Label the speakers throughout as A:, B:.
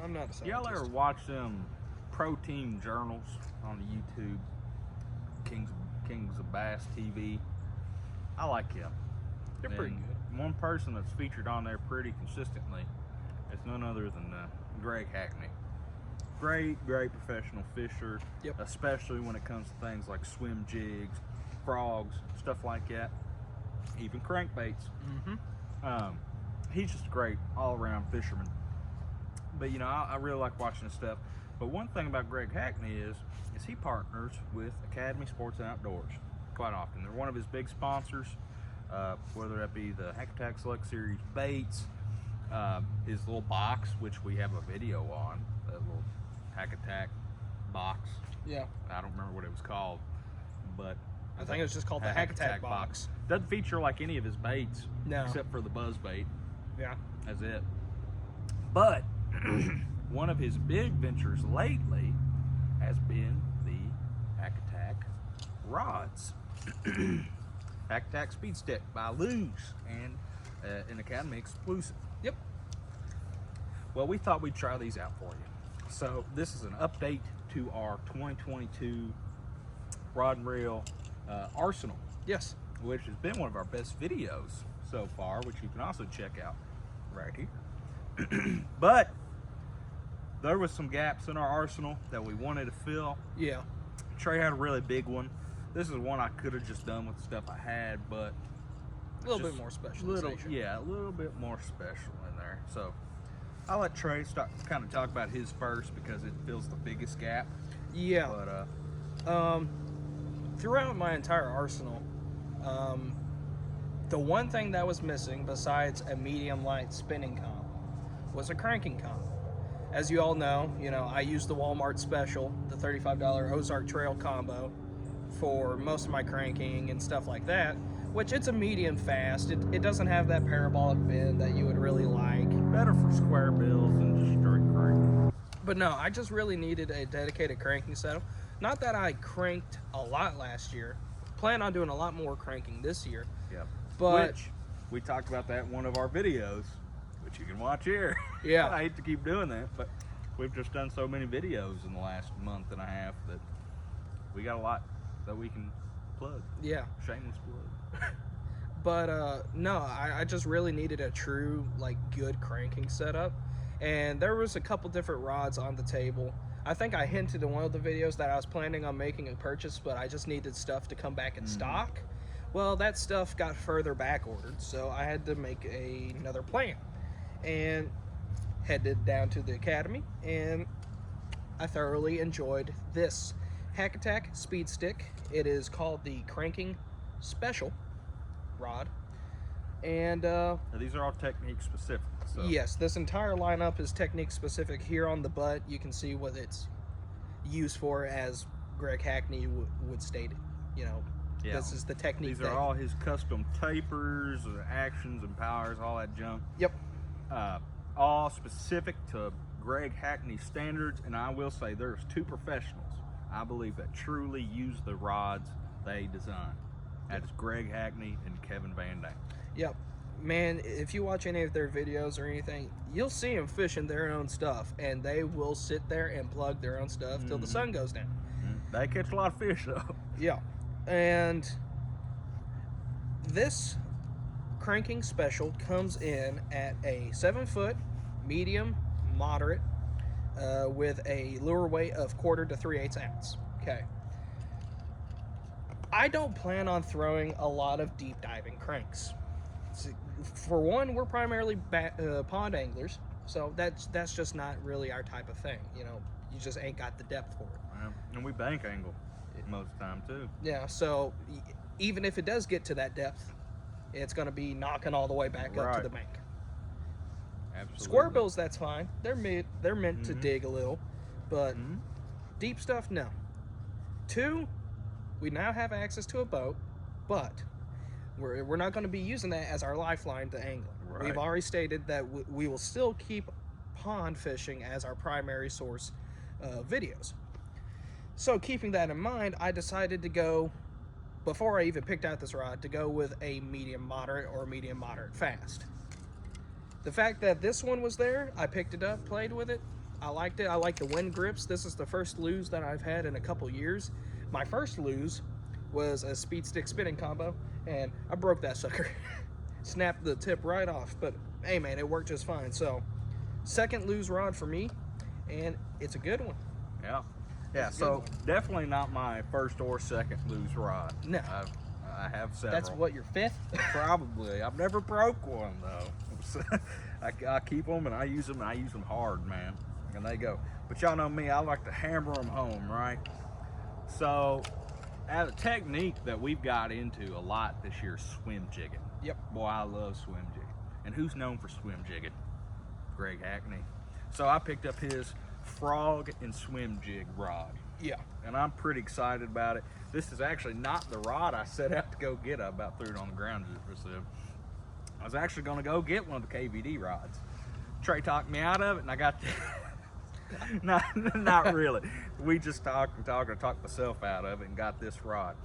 A: I'm not a scientist.
B: Y'all ever watch them protein journals on the YouTube? Kings of Bass TV. I like him.
A: They're pretty good.
B: One person that's featured on there pretty consistently is none other than Greg Hackney. Great professional fisher,
A: Yep.
B: especially when it comes to things like swim jigs, frogs, stuff like that, even crankbaits. He's just a great all-around fisherman. But you know, I really like watching his stuff. But one thing about Greg Hackney is he partners with Academy Sports and Outdoors quite often. They're one of his big sponsors, whether that be the Hack Attack Select Series baits, his little box, which we have a video on, that little Hack Attack box.
A: Yeah.
B: I don't remember what it was called, but
A: I think it was just called the Hack Attack box.
B: Doesn't feature like any of his baits,
A: No.
B: except for the buzz bait.
A: Yeah.
B: That's it. But one of his big ventures lately has been the Hack Attack rods. Hack Attack Speed Stick by Luz and an Academy exclusive.
A: Yep.
B: Well, we thought we'd try these out for you. So this is an update to our 2022 rod and reel arsenal,
A: Yes.
B: which has been one of our best videos so far, which you can also check out right here. But there was some gaps in our arsenal that we wanted to fill.
A: Yeah.
B: Trey had a really big one. This is one I could have just done with the stuff I had, but
A: A little bit more specialization.
B: a little bit more special in there. So I'll let Trey kind of talk about his first because it fills the biggest gap.
A: Yeah.
B: But
A: Throughout my entire arsenal, the one thing that was missing besides a medium light spinning comp was a cranking comp. As you all know, I use the Walmart special, the $35 Ozark Trail combo, for most of my cranking and stuff like that, which it's a medium fast. It doesn't have that parabolic bend that you would really like.
B: better for square bills than just straight crank.
A: But no, I just really needed a dedicated cranking setup. Not that I cranked a lot last year. Plan on doing a lot more cranking this year.
B: Yep.
A: But
B: Which we talked about that in one of our videos, which you can watch here.
A: Yeah.
B: I hate to keep doing that, but we've just done so many videos in the last month and a half that we got a lot that we can plug.
A: yeah.
B: Shameless plug.
A: But no, I just really needed a true, good cranking setup. And there was a couple different rods on the table. I think I hinted in one of the videos that I was planning on making a purchase, but I just needed stuff to come back in stock. Well, that stuff got further back ordered, so I had to make another plan. And headed down to the Academy, and I thoroughly enjoyed this Hack Attack Speed Stick. It is called the Cranking Special rod. And
B: Now, these are all technique specific. So.
A: yes, this entire lineup is technique specific. Here on the butt, you can see what it's used for, as Greg Hackney would state it.
B: Yeah.
A: This is the technique.
B: These are all his custom tapers, actions, and powers, all that junk.
A: Yep.
B: All specific to Greg Hackney standards, and I will say there's two professionals, I believe, that truly use the rods they design. That's Greg Hackney and Kevin Van Dam.
A: Yep. Man, if you watch any of their videos or anything, you'll see them fishing their own stuff, and they will sit there and plug their own stuff till the sun goes down.
B: They catch a lot of fish, though.
A: Yeah. And this cranking special comes in at a 7-foot medium moderate with a lure weight of 1/4 to 3/8 ounce. Okay. I don't plan on throwing a lot of deep diving cranks. For one, we're primarily pond anglers, so that's just not really our type of thing. You just ain't got the depth for it.
B: And we bank angle most of the time, too.
A: Yeah, so even if it does get to that depth, it's going to be knocking all the way back up to the bank.
B: Absolutely.
A: Square bills, that's fine. They're meant to dig a little, but deep stuff, no. 2, we now have access to a boat, but we're not going to be using that as our lifeline to angling.
B: Right.
A: We've already stated that we will still keep pond fishing as our primary source of videos. So keeping that in mind, I decided to go, before I even picked out this rod, to go with a medium moderate or medium moderate fast. The fact that this one was there, I picked it up, played with it, I liked it. I like the wind grips. This is the first lose that I've had in a couple years. My first lose was a speed stick spinning combo, and I broke that sucker. Snapped the tip right off, but hey man, it worked just fine. So, second lose rod for me, and it's a good one.
B: Yeah. Yeah,
A: It's a good
B: so
A: one.
B: definitely not my first or second loose rod.
A: No.
B: I have several.
A: That's what, your fifth?
B: Probably. I've never broke one though. So, I keep them and I use them hard, man. And they go. But y'all know me, I like to hammer them home, right? So, as a technique that we've got into a lot this year, swim jigging.
A: Yep.
B: Boy, I love swim jigging. And who's known for swim jigging? Greg Hackney. So I picked up his frog and swim jig rod.
A: Yeah.
B: And I'm pretty excited about it. This is actually not the rod I set out to go get. I about threw it on the ground just for some. I was actually going to go get one of the KVD rods. Trey talked me out of it, and I got not really. We just talked myself out of it and got this rod.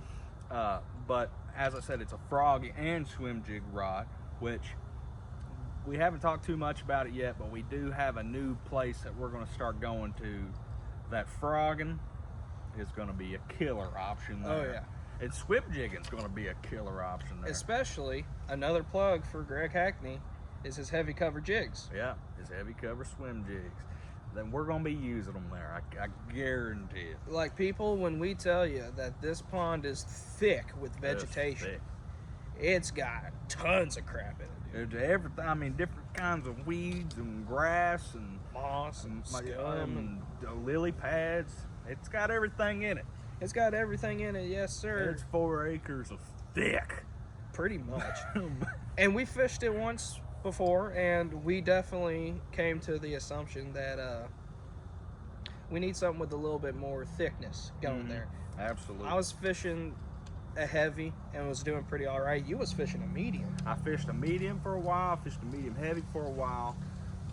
B: But as I said, it's a frog and swim jig rod, which we haven't talked too much about it yet, but we do have a new place that we're going to start going to. That frogging is going to be a killer option there.
A: Oh, yeah.
B: And swim jigging is going to be a killer option there.
A: Especially, another plug for Greg Hackney is his heavy cover jigs.
B: Yeah, his heavy cover swim jigs. Then we're going to be using them there. I guarantee it.
A: Like, people, when we tell you that this pond is thick with vegetation,
B: Thick.
A: it's got tons of crap in it, dude.
B: There's everything. I mean, different kinds of weeds and grass and
A: Moss and scum.
B: and lily pads. It's got everything in it.
A: It's got everything in it, yes, sir.
B: It's 4 acres of thick.
A: Pretty much. And we fished it once before, and we definitely came to the assumption that we need something with a little bit more thickness going there.
B: Absolutely.
A: I was fishing a heavy and was doing pretty all right. You was fishing a medium.
B: I fished a medium for a while, fished a medium heavy for a while,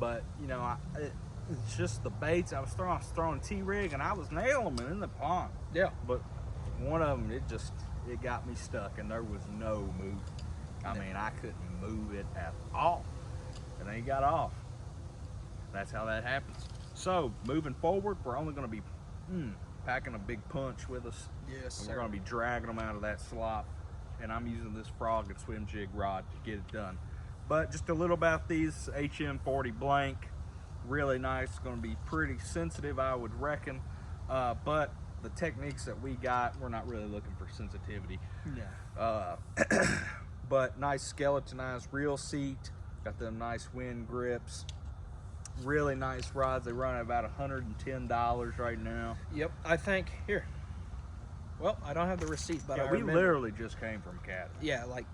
B: but you know, it's just the baits I was throwing T-rig, and I was nailing them in the pond.
A: Yeah.
B: But one of them, it got me stuck, and there was no movement. I mean, I couldn't move it at all, and then he got off. That's how that happens. So moving forward, we're only going to be packing a big punch with us.
A: Yes,
B: And
A: sir.
B: we're going to be dragging them out of that slop, and I'm using this frog and swim jig rod to get it done. But just a little about these HM40 blank. Really nice. Going to be pretty sensitive, I would reckon. But the techniques that we got, we're not really looking for sensitivity.
A: Yeah.
B: But nice skeletonized reel seat. Got them nice wind grips. Really nice rods. They run at about $110 right now.
A: Yep. I think here. Well, I don't have the receipt, but
B: Yeah,
A: I
B: we
A: remember.
B: literally just came from Academy.
A: Yeah, like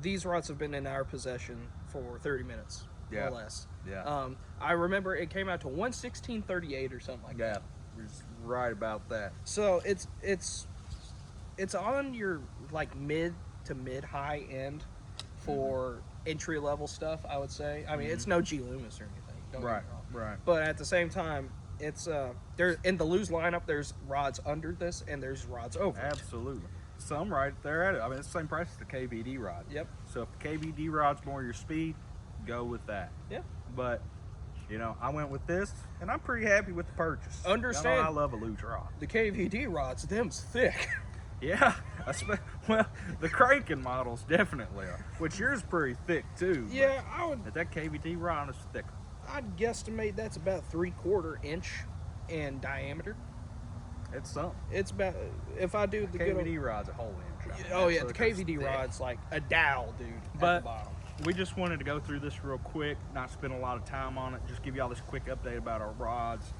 A: these rods have been in our possession for 30 minutes
B: Yeah.
A: or less.
B: Yeah.
A: I remember it came out to 116.38 or something like
B: Yeah,
A: that.
B: we're just right about that.
A: So it's on your like mid to mid high end for entry level stuff, I would say. I mean, it's no G Loomis or anything. Don't get me wrong.
B: Right.
A: But at the same time, it's there in the Lose lineup. There's rods under this, and there's rods over. it.
B: Absolutely. Some right there at it. I mean, it's the same price as the KVD rod.
A: Yep.
B: So if the KVD rod's more your speed, go with that.
A: Yeah.
B: But, you know, I went with this, and I'm pretty happy with the purchase.
A: Understand.
B: Y'all know I love a loose rod.
A: The KVD rods, them's thick.
B: Yeah. Well, the cranking models definitely are. Which yours is pretty thick, too. but-
A: Yeah, I would.
B: But that KVD rod is thicker.
A: I'd guesstimate that's about 3/4 inch in diameter.
B: It's something.
A: It's about, if I do the good.
B: KVD rod's a whole inch. I mean,
A: Oh
B: that
A: yeah, the
B: sucker's
A: KVD
B: thick.
A: rod's like a dowel, dude. At
B: But-
A: the bottom.
B: We just wanted to go through this real quick, not spend a lot of time on it, just give y'all this quick update about our rods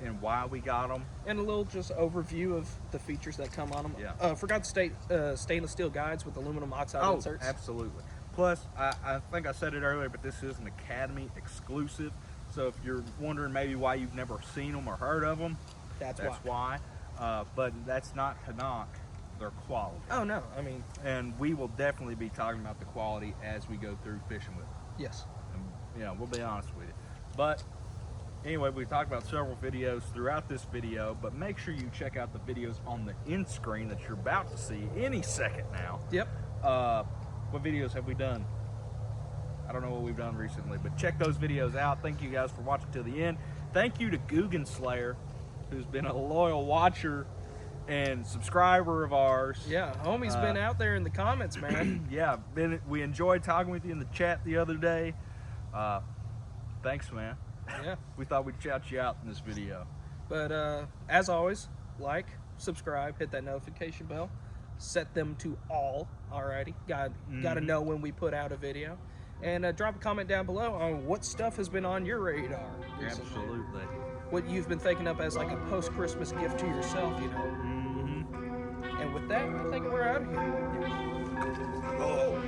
B: and why we got them.
A: And a little just overview of the features that come on them.
B: Yeah.
A: Forgot to state stainless steel guides with aluminum oxide
B: Oh,
A: inserts.
B: absolutely. Plus, I think I said it earlier, but this is an Academy exclusive. So if you're wondering maybe why you've never seen them or heard of them,
A: That's
B: that's why. But that's not to knock their quality.
A: Oh no, I mean,
B: And we will definitely be talking about the quality as we go through fishing with them.
A: yes.
B: And, you know, we'll be honest with you. But anyway, we talked about several videos throughout this video, but make sure you check out the videos on the end screen that you're about to see any second now.
A: Yep.
B: What videos have we done? I don't know what we've done recently, but check those videos out. Thank you guys for watching till the end. thank you to Guggen Slayer, who's been a loyal watcher and subscriber of ours.
A: Yeah, homie's been out there in the comments, man.
B: Yeah, we enjoyed talking with you in the chat the other day. Thanks, man.
A: Yeah.
B: We thought we'd shout you out in this video.
A: But as always, like, subscribe, hit that notification bell, set them to all. Alrighty, gotta know when we put out a video, and drop a comment down below on what stuff has been on your radar recently.
B: Absolutely.
A: What you've been thinking of as like a post-Christmas gift to yourself, you know. And with that, I think we're out of here.
B: Oh.